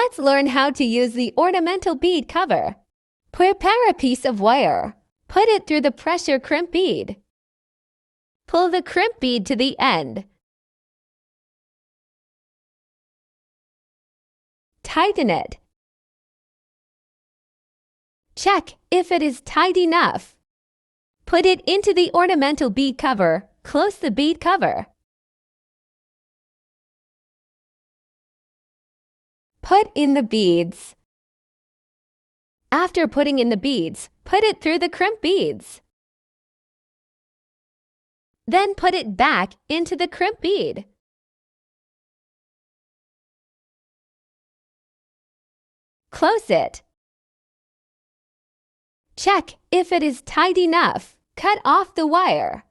Let's learn how to use the ornamental bead cover. Prepare a piece of wire. Put it through the pressure crimp bead. Pull the crimp bead to the end. Tighten it. Check if it is tight enough. Put it into the ornamental bead cover. Close the bead cover. Put in the beads. After putting in the beads, put it through the crimp beads. Then put it back into the crimp bead. Close it. Check if it is tight enough. Cut off the wire.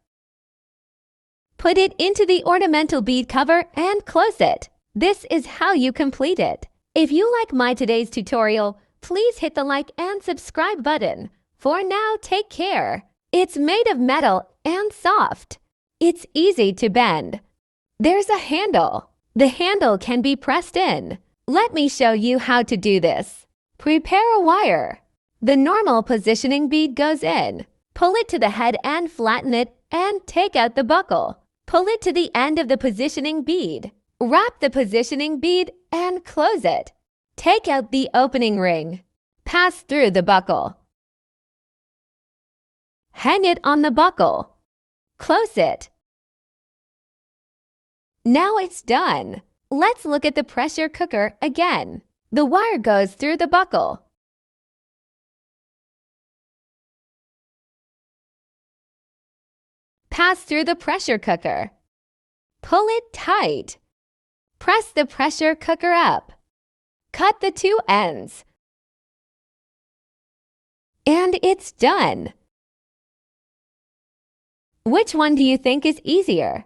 Put it into the ornamental bead cover and close it. This is how you complete it. If you like my today's tutorial, please hit the like and subscribe button. For now, take care. It's made of metal and soft. It's easy to bend. There's a handle. The handle can be pressed in. Let me show you how to do this. Prepare a wire. The normal positioning bead goes in. Pull it to the head and flatten it and take out the buckle. Pull it to the end of the positioning bead. Wrap the positioning bead and close it. Take out the opening ring. Pass through the buckle. Hang it on the buckle. Close it. Now it's done. Let's look at the pressure cooker again. The wire goes through the buckle. Pass through the pressure cooker. Pull it tight. Press the pressure cooker up. Cut the two ends. And it's done. Which one do you think is easier?